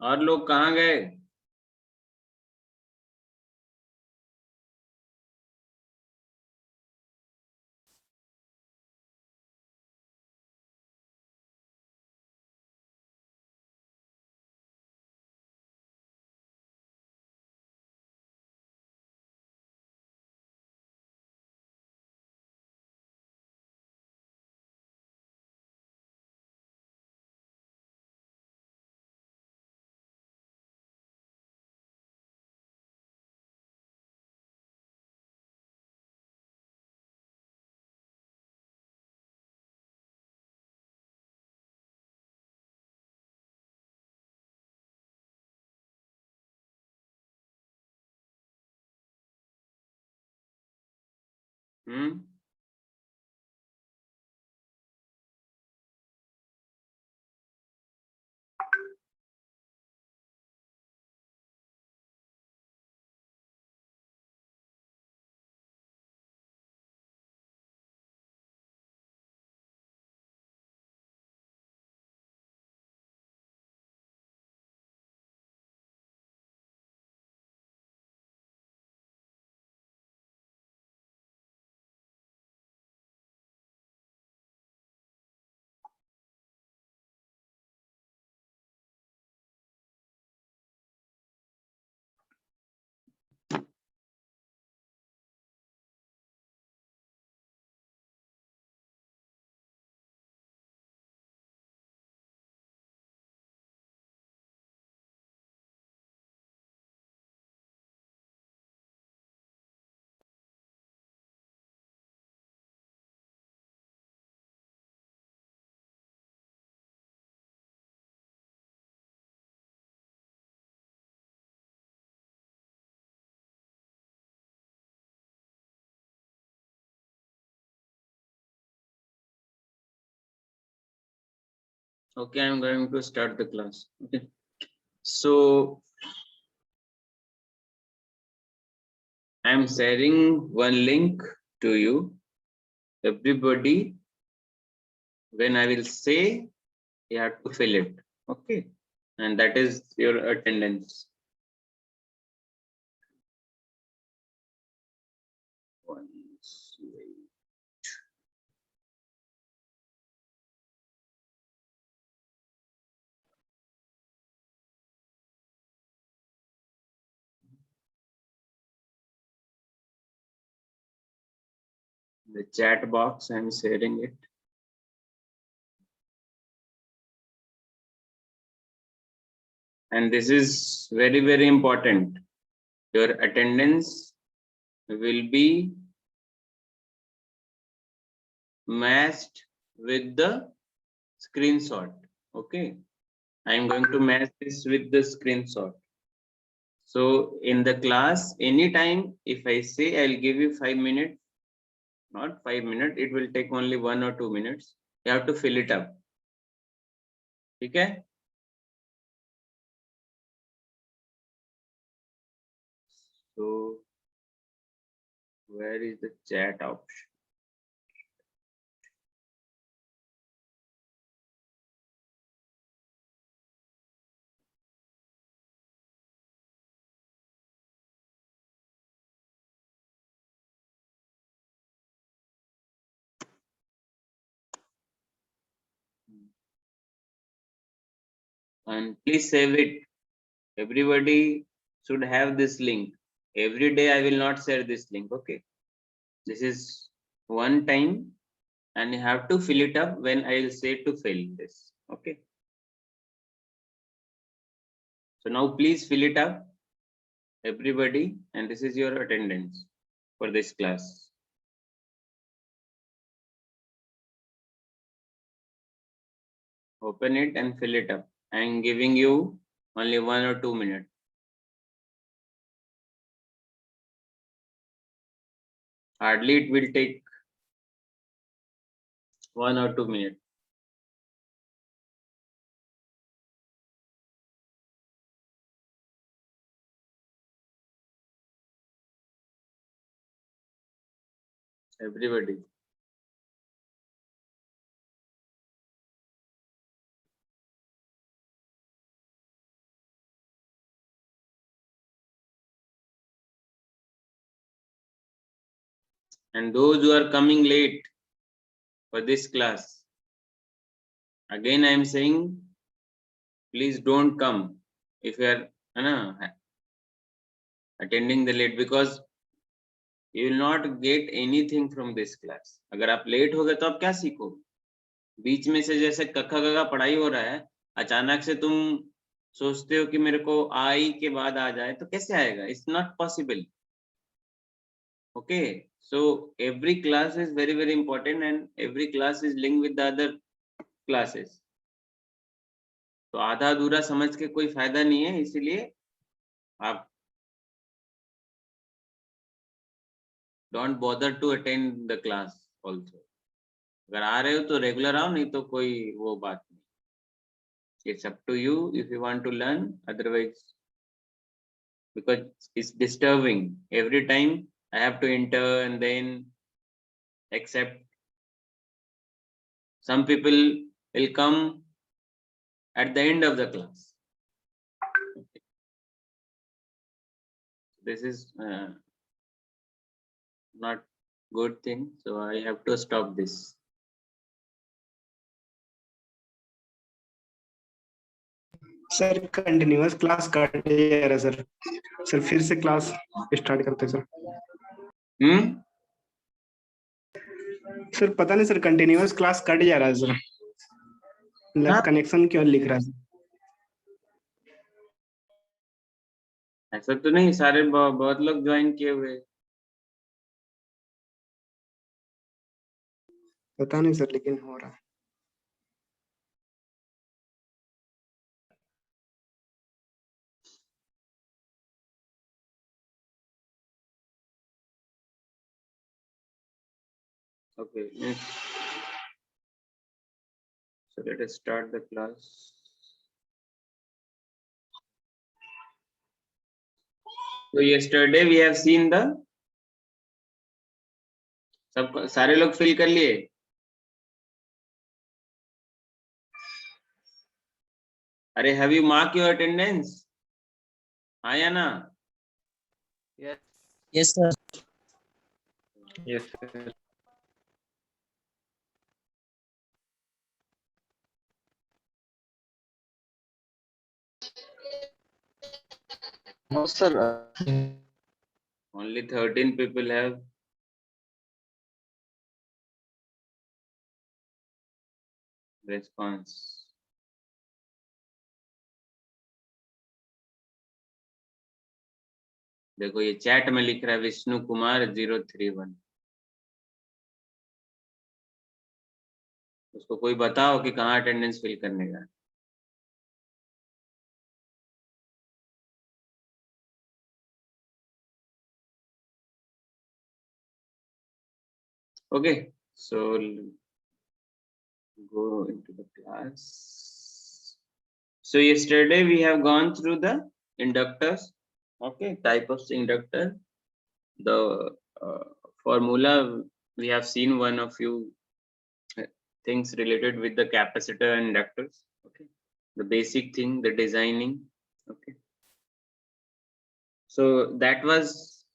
और लोग कहाँ गए? Okay, I'm going to start the class. Okay. So I'm sharing one link to you. Everybody, when I will say, you have to fill it. Okay. And that is your attendance. Once, wait. The chat box, I'm sharing it. And this is very, very important. Your attendance will be matched with the screenshot. Okay. I'm going to match this with the screenshot. So in the class, anytime if I say I'll give you 5 minutes, not 5 minutes, it will take only 1 or 2 minutes. You have to fill it up. Okay. So where is the chat option? And please save it. Everybody should have this link. Every day I will not share this link. Okay. This is one time and you have to fill it up when I will say to fill this. Okay. So now please fill it up, everybody, and this is your attendance for this class. Open it and fill it up. I am giving you only 1 or 2 minutes. Hardly it will take 1 or 2 minutes. Everybody. And those who are coming late for this class, again I am saying, please don't come if you are attending the late, because you will not get anything from this class. अगर आप late हो गए तो आप क्या सीखोगे? बीच में से जैसे कक्का गगा पढ़ाई हो रहा है, अचानक से तुम सोचते हो कि मेरे को आई के बाद आ जाए, तो कैसे आएगा? It's not possible. Okay, so every class is very very important and every class is linked with the other classes. तो आधा अधूरा समझ के कोई फायदा नहीं है, इसीलिए आप don't bother to attend the class also. अगर आ रहे हो तो रेगुलर आओ, नहीं तो कोई वो बात नहीं. It's up to you if you want to learn, otherwise because it's disturbing. Every time I have to enter and then accept. Some people will come at the end of the class. This is not good thing, so I have to stop this. Sir continuous class cut जा रहा है sir फिर से class start करते sir. Sir पता नहीं sir continuous class cut जा रहा है सर, मतलब कनेक्शन क्यों लिख रहा है? ऐसा तो नहीं, सारे बहुत लोग ज्वाइन किए हुए. पता नहीं सर, लेकिन हो रहा है. Okay, so let us start the class. So yesterday we have seen the सब सारे लोग फिल कर लिए. अरे have you marked your attendance? हाँ या ना? Yes. Yes, sir. Yes sir. No, sir. Only 13 people have response. देखो ये चैट में लिख रहा है विष्णु कुमार 031. उसको कोई बताओ कि कहाँ अटेंडेंस फिल करने का. Okay, so go into the class. So yesterday we have gone through the inductors. Okay, type of inductor. The formula we have seen one of few things related with the capacitor and inductors. Okay, the basic thing, the designing. Okay, so that was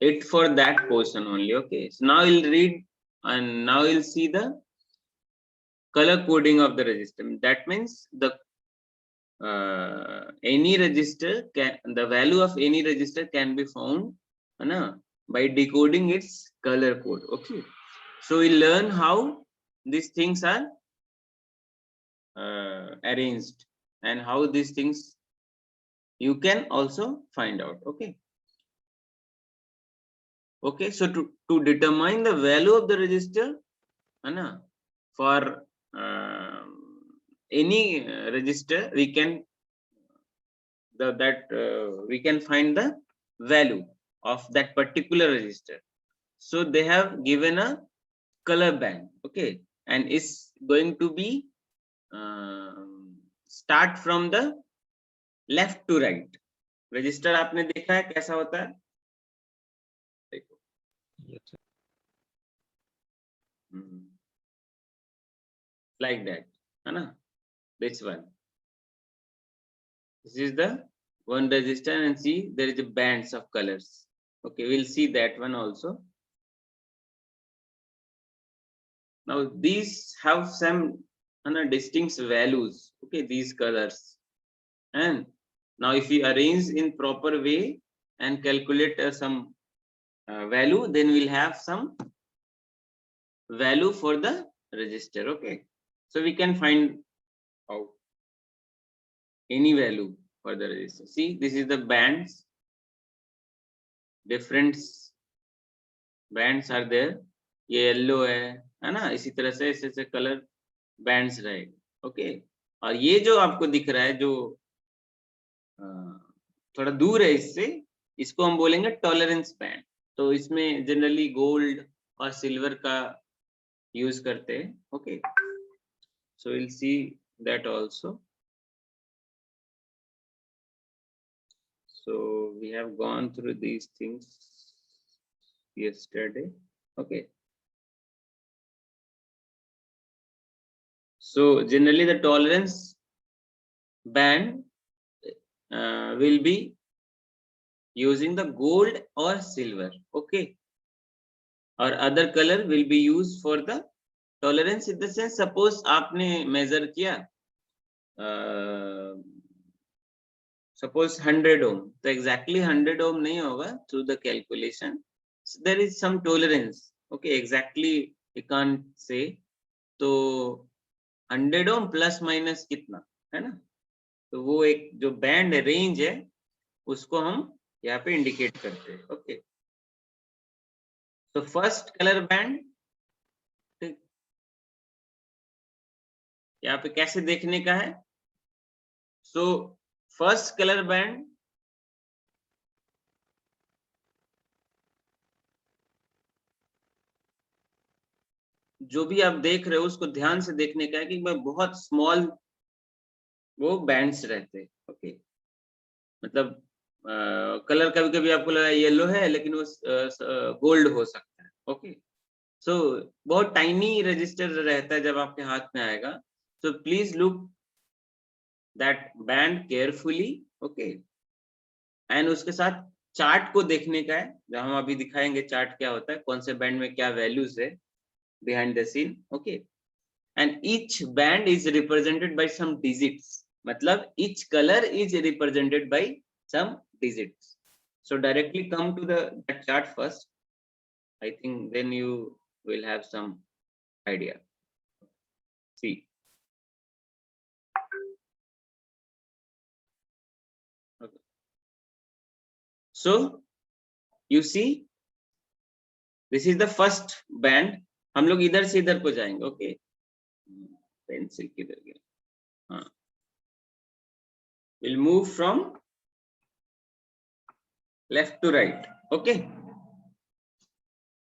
it for that portion only. Okay, so now we'll read and now we'll see the color coding of the resistor. That means the any register can, the value of any register can be found by decoding its color code. Okay, so we learn how these things are arranged and how these things you can also find out. Okay, okay, so to determine the value of the resistor for any register, we can we can find the value of that particular resistor. So they have given a color band. Okay, and it's going to be start from the left to right. Register आपने देखा है कैसा होता है? देखो. Yes, sir. Like that, है ना? This one. This is the one resistor, and see there is a bands of colors. Okay, we'll see that one also. Now these have some distinct values. Okay, these colors. And now if we arrange in proper way and calculate some value, then we'll have some value for the register. Okay, so we can find out any value for the register. See, this is the bands. Different bands are there. ये yellow है ना, इसी तरह से ऐसे colour bands रहे. Okay, और ये जो आपको दिख रहा है जो थोड़ा दूर है इससे, इसको हम बोलेंगे टॉलरेंस बैंड. तो इसमें जनरली गोल्ड और सिल्वर का यूज करते हैं. Okay, so will see that also. So we have gone through these things yesterday. Okay, so generally the tolerance band will be using the gold or silver. Okay, or other color will be used for the tolerance. In the sense, suppose आपने measure किया suppose 100 ohm, तो exactly 100 ohm नहीं होगा. Through the calculation, so there is some tolerance. Okay, exactly we can't say. तो 100 ohm plus minus कितना है ना, तो वो एक जो बैंड है, रेंज है, उसको हम यहाँ पे इंडिकेट करते हैं. ओके, तो फर्स्ट कलर बैंड, यहाँ पे कैसे देखने का है. सो फर्स्ट कलर बैंड जो भी आप देख रहे हो उसको ध्यान से देखने का है कि बहुत स्मॉल वो बैंड्स रहते हैं. ओके, मतलब कलर कभी कभी आपको लगा येलो है लेकिन वो गोल्ड हो सकता है. ओके, सो बहुत टाइनी रजिस्टर रहता है जब आपके हाथ में आएगा. So please look that band carefully. Okay, and उसके साथ चार्ट को देखने का है, जो हम अभी दिखाएंगे चार्ट क्या होता है, कौन से बैंड में क्या वैल्यूज है behind the scene. Okay, and each band is represented by some digits. matlab each color is represented by some digits. So directly come to that chart first. I think then you will have some idea. See, okay, so you see this is the first band. हम लोग इधर से इधर को जाएंगे. Okay, pencil किधर गया. हाँ, we'll move from left to right. Okay,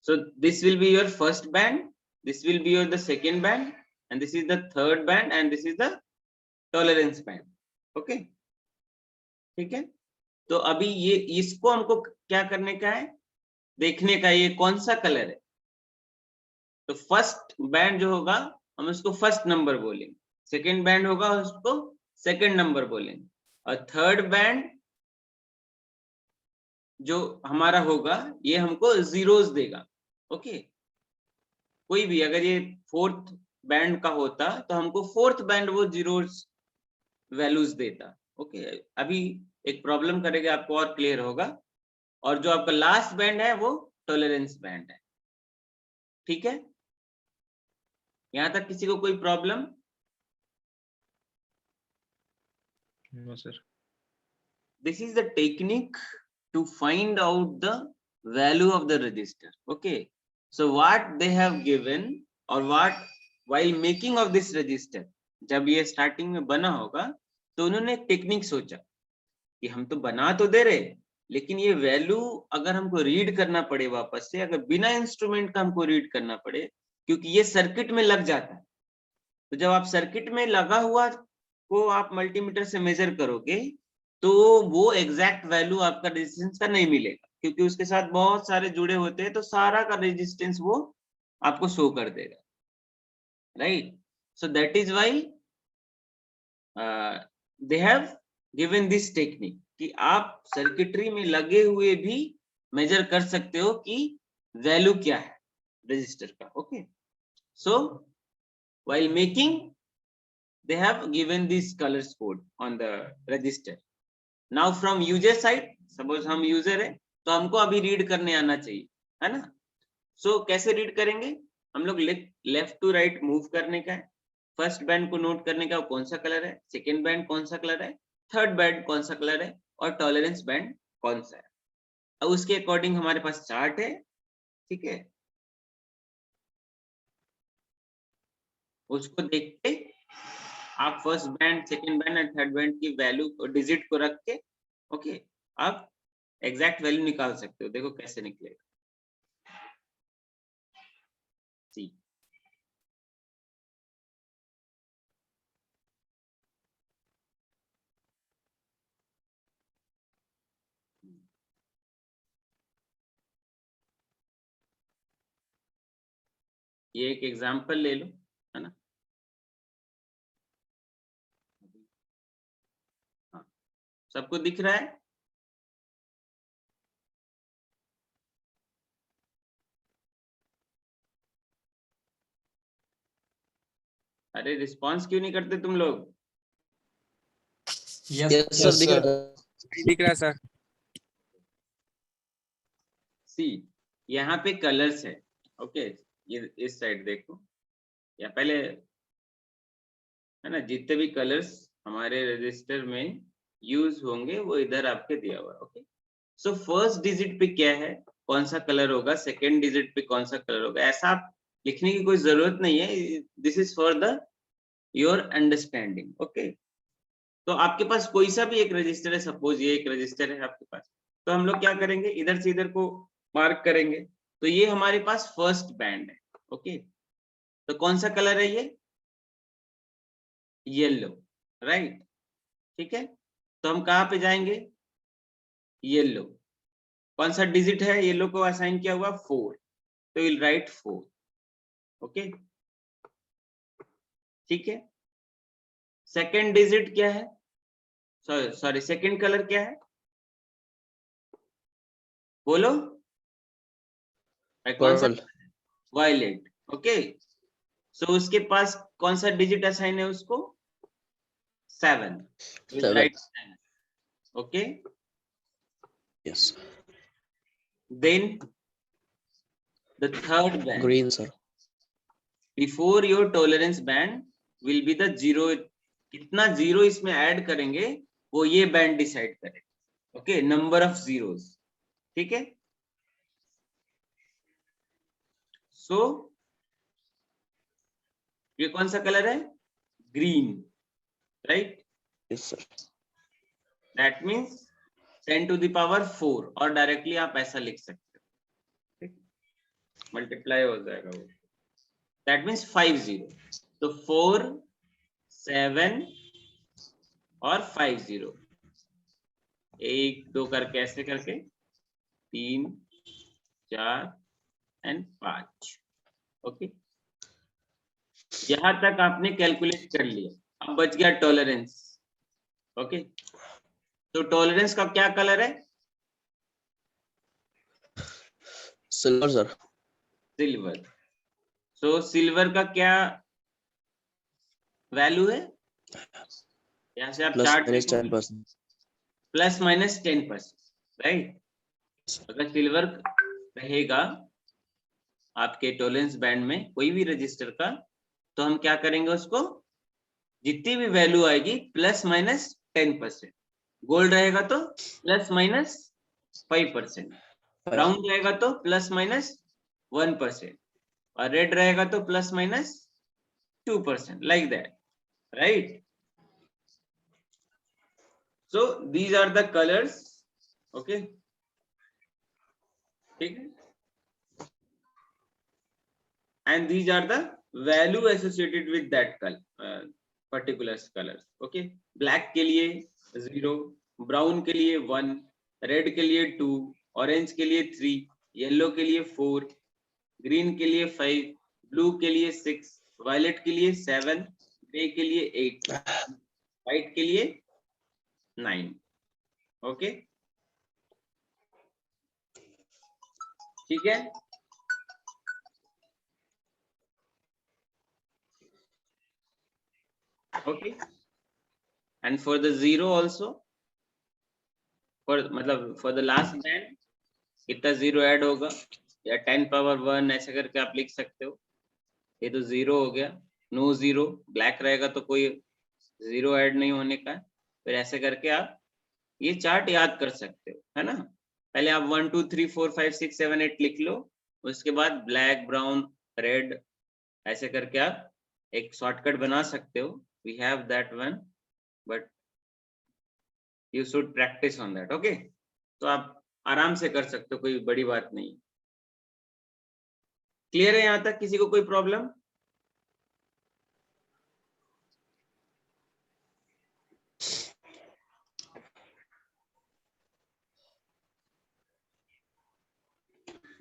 so this will be your first band, this will be your the second band, and this is the third band, and this is the tolerance band. Okay, ठीक है. तो अभी ये इसको हमको क्या करने का है, देखने का ये कौन सा कलर है. तो फर्स्ट बैंड जो होगा हम उसको फर्स्ट नंबर बोलेंगे, सेकंड बैंड होगा उसको सेकंड नंबर बोलेंगे, और थर्ड बैंड जो हमारा होगा ये हमको जीरोस देगा. ओके, कोई भी अगर ये फोर्थ बैंड का होता तो हमको फोर्थ बैंड वो जीरोस वैल्यूज देता. ओके, अभी एक प्रॉब्लम करेगा आपको और क्लियर होगा. और जो आपका लास्ट बैंड है वो टॉलरेंस बैंड है. ठीक है, यहां तक किसी को कोई problem? No, sir. This is the technique to find out the value of the register. Okay, so what they have given or what while making of this register, जब ये स्टार्टिंग में बना होगा तो उन्होंने एक टेक्निक सोचा कि हम तो बना तो दे रहे, लेकिन ये वैल्यू अगर हमको रीड करना पड़े वापस से, अगर बिना इंस्ट्रूमेंट का हमको रीड करना पड़े, क्योंकि ये सर्किट में लग जाता है. तो जब आप सर्किट में लगा हुआ को आप मल्टीमीटर से मेजर करोगे तो वो एग्जैक्ट वैल्यू आपका रेजिस्टेंस का नहीं मिलेगा, क्योंकि उसके साथ बहुत सारे जुड़े होते हैं, तो सारा का रेजिस्टेंस वो आपको शो कर देगा. Right, so that is why they have given this technique कि आप सर्किटरी में लगे हुए भी मेजर कर सकते हो कि वैल्यू क्या है रजिस्टर का। Okay, so while making they have given these colors code on the register. Now from user side, suppose हम user है तो हमको अभी रीड करने आना चाहिए, है ना। सो कैसे रीड करेंगे हम लोग, लेफ्ट टू राइट मूव करने का है। फर्स्ट बैंड को नोट करने का कौन सा कलर है, सेकेंड बैंड कौन सा कलर है, थर्ड बैंड कौन सा कलर है, और टॉलरेंस बैंड कौन सा है। अब उसके अकॉर्डिंग हमारे पास चार्ट है, ठीक है, उसको देख के आप first band, second band and third band की वैल्यू डिजिट को रख के, ओके, आप एग्जैक्ट वैल्यू निकाल सकते हो। देखो कैसे निकलेगा। सी ये एक एग्जांपल ले लो, है ना। हाँ, सबको दिख रहा है। अरे रिस्पांस क्यों नहीं करते तुम लोग। यस सर, दिख रहा है सर। सी यहाँ पे कलर्स है, ओके, ये इस साइड देखो, या पहले, है ना, जितने भी कलर्स हमारे रजिस्टर में यूज होंगे वो इधर आपके दिया हुआ है। ओके, सो फर्स्ट डिजिट पे क्या है, कौन सा कलर होगा, सेकेंड डिजिट पे कौन सा कलर होगा, ऐसा आप लिखने की कोई जरूरत नहीं है। This is for the your understanding. Okay, तो आपके पास कोई सा भी एक रजिस्टर है, सपोज ये एक रजिस्टर है आपके पास, तो हम लोग क्या करेंगे, इधर से इधर को मार्क करेंगे। तो ये हमारे पास फर्स्ट बैंड है। ओके, तो कौन सा कलर है ये, येलो, राइट, ठीक है। तो हम कहाँ पे जाएंगे, येलो, कौन सा डिजिट है येलो को असाइन किया हुआ, 4, तो विल राइट 4। ओके, ठीक है। सेकेंड डिजिट क्या है, सॉरी सेकेंड कलर क्या है, बोलो, कौन सा, वायलेट। ओके, सो उसके पास कौन सा डिजिट असाइन है उसको, 7, will write 7। Okay, Yes. then the third band, Green, sir. before your tolerance band will be the 0। कितना जीरो इसमें ऐड करेंगे वो ये बैंड डिसाइड करेगा। ओके, नंबर ऑफ जीरोस, ठीक है। सो ये कौन सा कलर है, green, right. Yes, sir. That means 10 to the power 4, और डायरेक्टली आप ऐसा लिख सकते हो, ठीक, मल्टीप्लाई हो जाएगा वो, दैट मीन्स 50। तो 4, 7 और 50, 1 2 करके ऐसे करके 3 4 एंड 5। ओके, यहां तक आपने कैलकुलेट कर लिया। अब बच गया टॉलरेंस। ओके, तो टॉलरेंस का क्या कलर है, Silver, sir. सिल्वर। सो सिल्वर का क्या वैल्यू है, यहाँ से आप Plus चार्ट minus देखोगे, 10%. Plus minus 10%, right. अगर सिल्वर रहेगा आपके टॉलरेंस बैंड में कोई भी रजिस्टर का, तो हम क्या करेंगे उसको, जितनी भी वैल्यू आएगी प्लस माइनस 10%। गोल्ड रहेगा तो प्लस माइनस 5%, ब्राउन रहेगा तो प्लस माइनस 1%, और रेड रहेगा तो plus minus 2%, like that, right. So these are the colours. Okay, ठीक है, and these are the value associated with that color, particular colors. Okay, black के लिए 0, brown के लिए 1, red के लिए 2, orange के लिए 3, yellow के लिए 4, green के लिए 5, blue के लिए 6, violet के लिए 7, gray के लिए 8, white के लिए 9। Okay, ठीक है, okay. And for the zero also, for मतलब फॉर द लास्ट बैंड कितना जीरो ऐड होगा, या 10 पावर 1 ऐसे करके आप लिख सकते हो। ये तो जीरो हो गया, नो जीरो, ब्लैक रहेगा तो कोई जीरो ऐड नहीं होने का है। फिर ऐसे करके आप ये चार्ट याद कर सकते हो, है ना। पहले आप 1 2 3 4 5 6 7 8 लिख लो, उसके बाद ब्लैक ब्राउन रेड ऐसे करके आप एक शॉर्टकट बना सकते हो। We have that one, but you should practise on that, okay. तो आप आराम से कर सकते हो, कोई बड़ी बात नहीं। क्लियर है यहाँ तक, किसी को कोई प्रॉब्लम?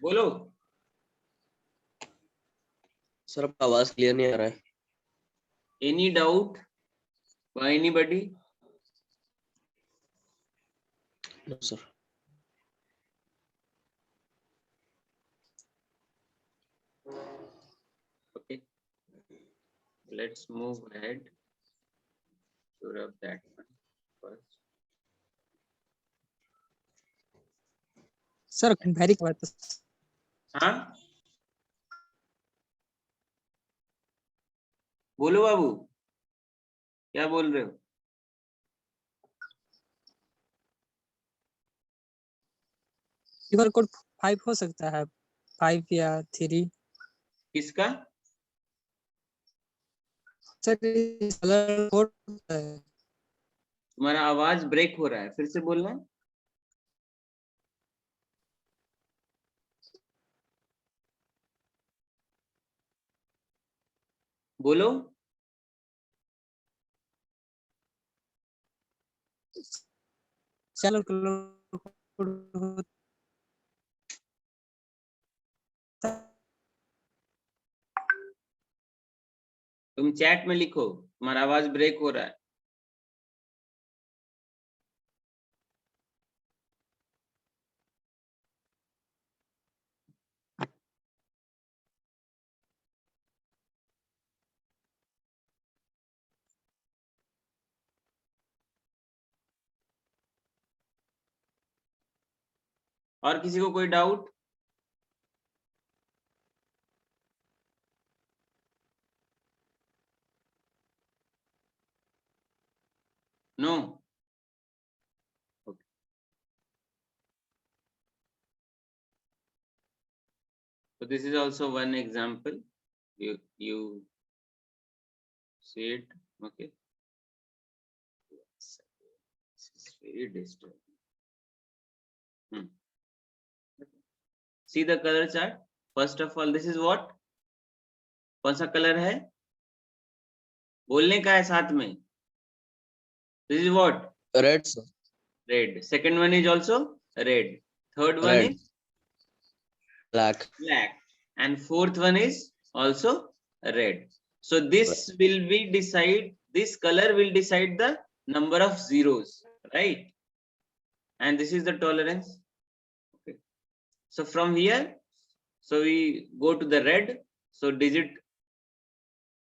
बोलो। सर आपका आवाज क्लियर नहीं आ रहा है। Any doubt by anybody? No sir. Okay, let's move ahead to rub that one first. Sir very की बात। हाँ, बोलो बाबू, क्या बोल रहे हो? क्यूआर कोड 5 हो सकता है, 5 या 3। किसका? सर कलर कोड है। तुम्हारा आवाज ब्रेक हो रहा है, फिर से बोलना। बोलो। चलो कलर कोड होता है। तुम चैट में लिखो, तुम्हारा आवाज ब्रेक हो रहा है। और किसी को कोई doubt? No? Okay. So this is also one example. You see it, okay? This is very disturbing. See the color chart. First of all, this is what? कौन सा कलर है? बोलने का है साथ में। This is what? Red sir. Red. Second one is also red. Third one Red. is black. black. And fourth one is also red. So this will be decide, this color will decide the number of zeros, right? And this is the tolerance. Okay. So from here, so we go to the red. So digit,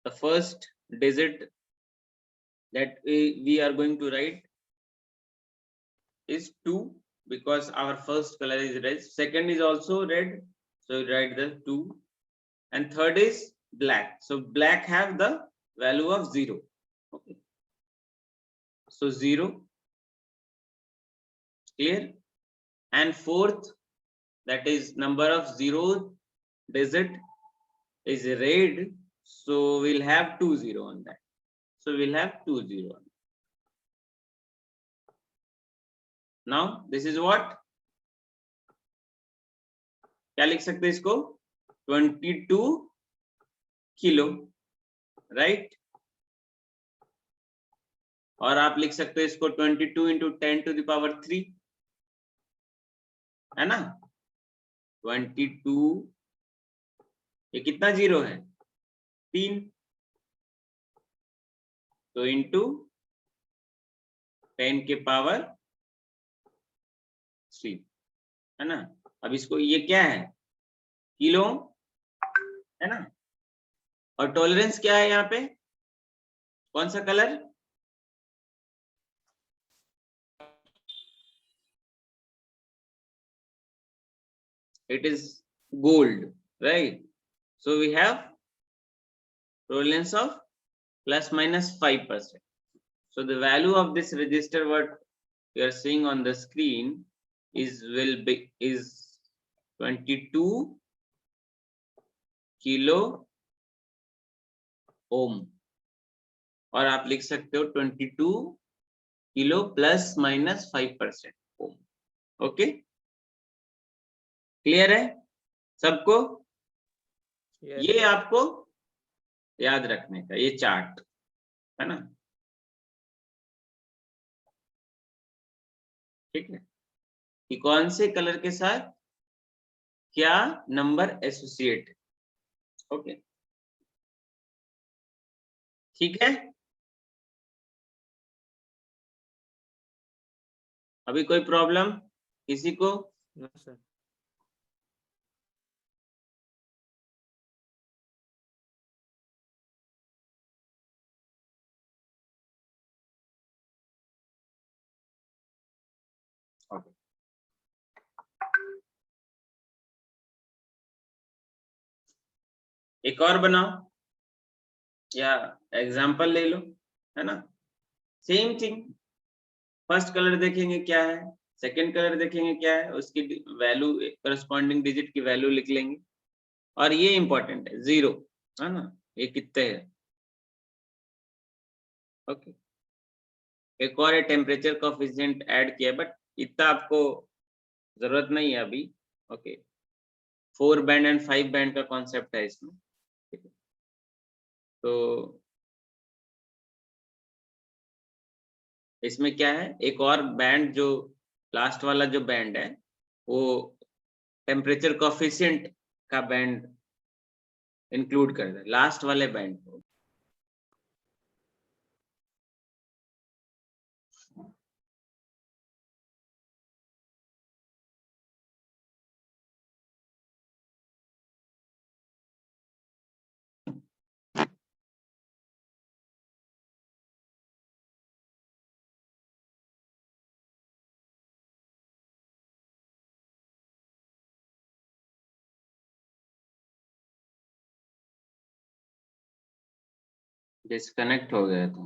the first digit that we are going to write is 2, because our first color is red. Second is also red, so we write the 2. And third is black, so black have the value of 0. Okay, so 0, clear. And fourth, that is number of 0 digit is red, so we'll have 20 on that. So we'll have 20 on that. Now this is what, क्या लिख सकते हैं इसको? 22 kilo, right? और आप लिख सकते हो इसको 22 into 10 to the power 3, है ना? 22, ये कितना जीरो है? 3, तो इंटू 10 के पावर 3, है ना? अब इसको, ये क्या है? किलो है ना, और टॉलरेंस क्या है यहाँ पे, कौन सा colour, it is gold, right? So we have tolerance of plus minus 5%. So the value of this register what you are seeing on the screen is 22 kilo ohm, और आप लिख सकते हो 22 किलो प्लस माइनस 5% ओम। Okay, clear है सबको? ये आपको याद रखने का, ये चार्ट है ना, ठीक है, कि कौन से कलर के साथ क्या नंबर एसोसिएट है। ओके, ठीक है, अभी कोई प्रॉब्लम किसी को? No sir. Okay. एक और बनाओ या एग्जाम्पल ले लो, है ना, सेम थिंग। फर्स्ट कलर देखेंगे क्या है, सेकंड कलर देखेंगे क्या है, उसकी वैल्यू करस्पॉन्डिंग डिजिट की वैल्यू लिख लेंगे, और ये इंपॉर्टेंट है 0, है ना, ये कितने है। ओके, एक और टेम्परेचर कोएफिशिएंट ऐड किया, बट इतना आपको जरूरत नहीं है अभी। ओके, 4 बैंड एंड 5 बैंड का कॉन्सेप्ट है इसमें, ठीक है। तो इसमें क्या है, एक और बैंड जो लास्ट वाला जो बैंड है वो टेम्परेचर कोएफिशिएंट का बैंड इंक्लूड कर रहा है, लास्ट वाले बैंड को। डिस्कनेक्ट हो गया था,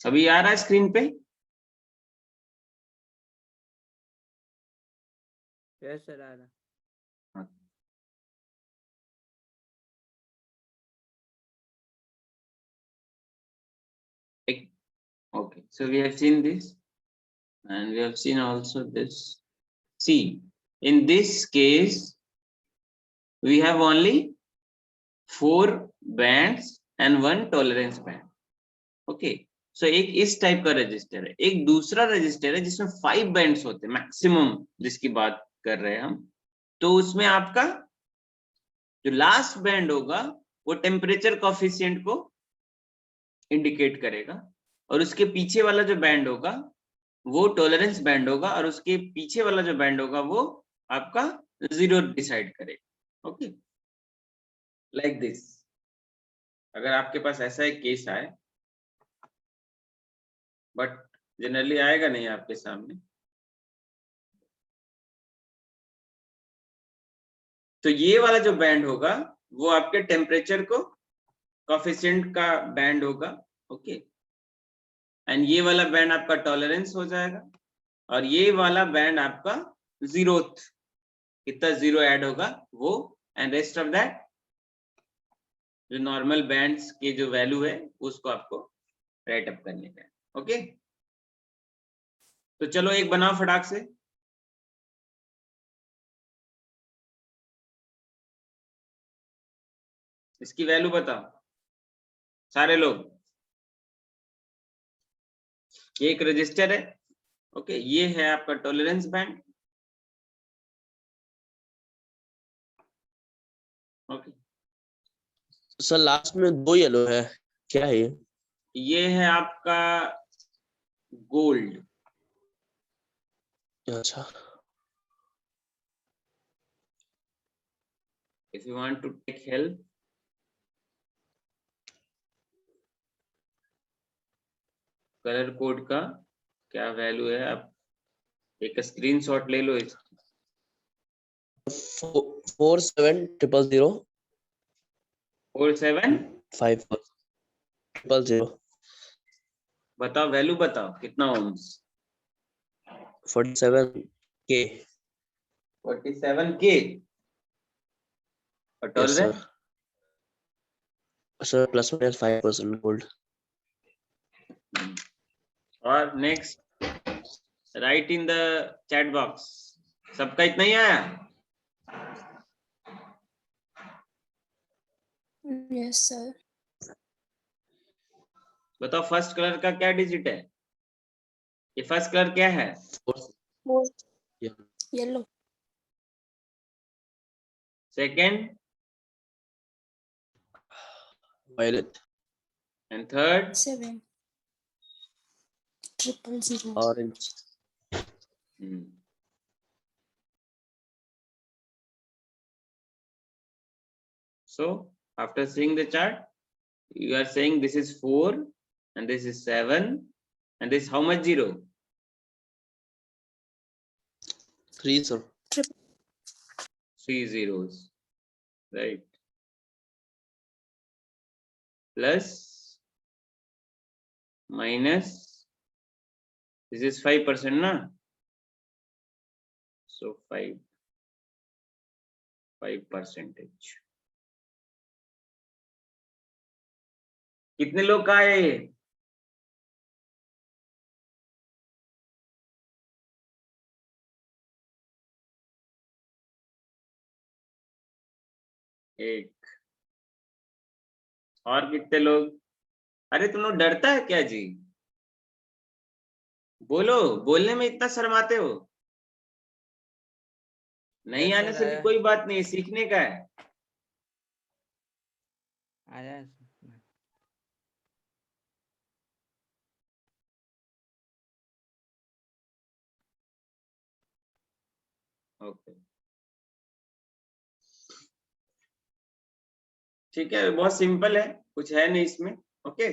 अभी आ रहा है स्क्रीन पे? यस सर, आ रहा। Okay, so we have seen this and we have seen also this. See, in this case, we have only 4 bands and 1 tolerance band. Okay, so एक इस टाइप का रजिस्टर है, एक दूसरा रजिस्टर है जिसमें 5 बैंड्स होते हैं मैक्सिमम, जिसकी बात कर रहे हैं हम। तो उसमें आपका जो लास्ट बैंड होगा वो टेम्परेचर कोएफिशिएंट को इंडिकेट करेगा, और उसके पीछे वाला जो बैंड होगा वो टॉलरेंस बैंड होगा, और उसके पीछे वाला जो बैंड होगा वो आपका 0 डिसाइड करेगा। Okay, like this. अगर आपके पास ऐसा एक केस आए, बट जनरली आएगा नहीं आपके सामने, तो ये वाला जो बैंड होगा वो आपके टेम्परेचर को कोएफिशिएंट का बैंड होगा। ओके, एंड ये वाला बैंड आपका टॉलरेंस हो जाएगा, और ये वाला बैंड आपका 0th, कितना 0 ऐड होगा वो, एंड रेस्ट ऑफ दैट जो नॉर्मल बैंड्स के जो वैल्यू है उसको आपको राइट अप करने का है। ओके, तो चलो एक बनाओ फटाक से। इसकी वैल्यू बताओ सारे लोग। ये एक रजिस्टर है, ओके, ये है आपका tolerance band. Okay, sir last में 2 येलो है, क्या है ये है आपका गोल्ड। अच्छा, if you want to take help, colour code का क्या वैल्यू है, आप एक स्क्रीनशॉट ले लो इस 4700 47 500 बताओ, वैल्यू बताओ कितना ओम्स। 47K 47K और yes tolerance sir plus minus 5% gold और next right in the chat box, सबका इतना ही आया। Yes, sir. बताओ फर्स्ट कलर का क्या डिजिट है, ये फर्स्ट कलर क्या है? Four. Yeah. Yellow. Second violet and third 7. 000. orange So after seeing the chart, you are saying this is 4 and this is 7 and this how much zero? 3 sir 3 zeros, right? Plus minus, this is 5% na, so 5%. कितने लोग का है ये? एक और कितने लोग? अरे तुम लोग डरता है क्या जी? बोलो, बोलने में इतना शर्माते हो। नहीं Yes, आने sir, से भी आया। कोई बात नहीं, सीखने का है। आया है। ओके ठीक है, बहुत सिंपल है, कुछ है नहीं इसमें। Okay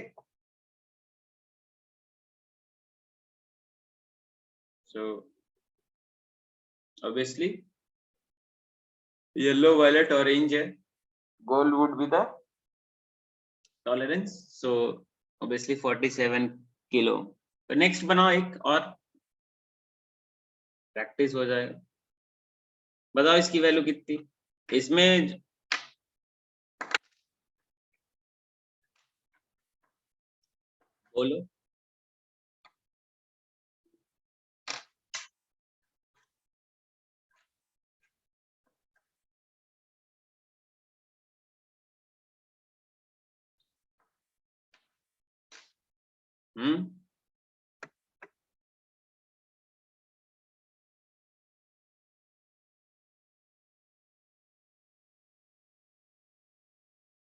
so obviously yellow, violet, orange है, gold would be the tolerance, so obviously 47 kilo. तो नेक्स्ट बनाओ एक और, प्रैक्टिस हो जाएगा। बताओ इसकी वैल्यू कितनी, इसमें बोलो।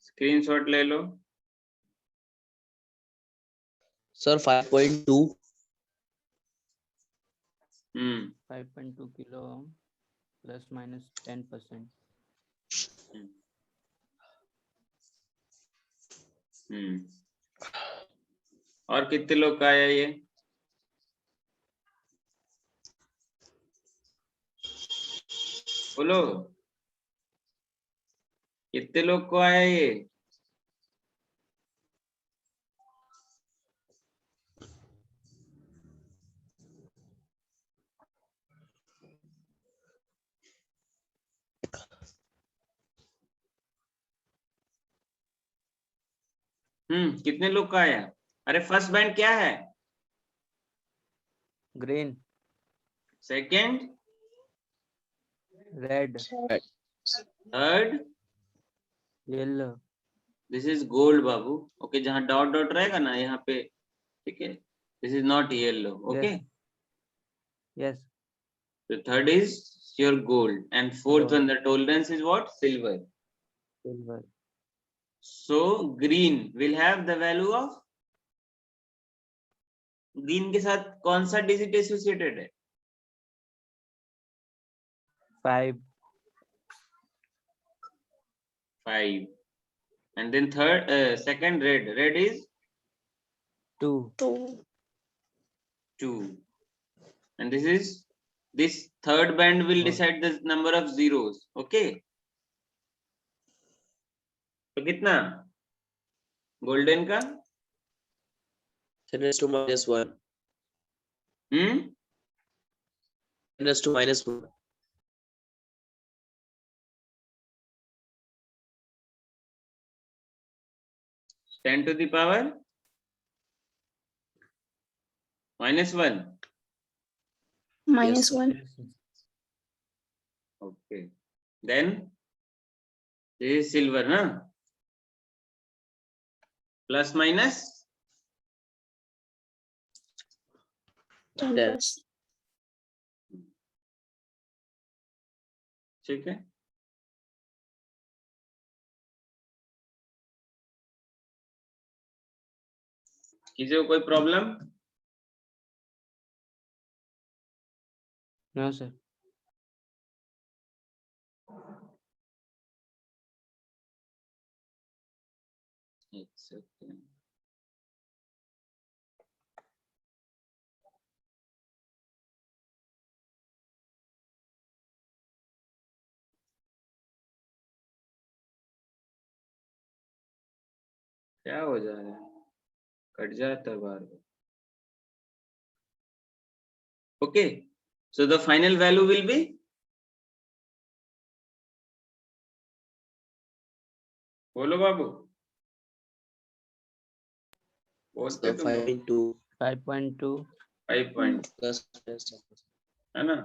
स्क्रीनशॉट ले लो। sir 5.2 5.2 kilo ohm plus minus 10%. और कितने लोग का आया ये? बोलो, कितने लोग को आया ये? कितने लोग का आया? अरे फर्स्ट बैंड क्या है? Green, second, red, third, yellow. This is gold Babu. Okay जहां डॉट डॉट रहेगा ना यहाँ पे, ठीक है, this is not yellow. Okay Yes, तो third is your gold and fourth one the tolerance is what? Silver. silver. So green will have the value of, green के साथ कौन सा डिजिट एसोसिएटेड है? 5. 5. And then second red is 2. 2. 2. And this third band will One. decide the number of zeros. Okay. तो कितना golden का 10 raised to minus 1. 10 raised to minus 1. Ten to the power -1. Minus 1. Okay. Then this is silver, na? Plus minus 10 10. plus. ठीक है. किसी को कोई problem? No, sir. एक second. क्या हो जा रहा है? कट जाता है बार बार. Okay. So the final value will be बोलो बाबू. बोलते So तुम 5.2 5.2. 5 पॉइंट plus minus 10%. है ना?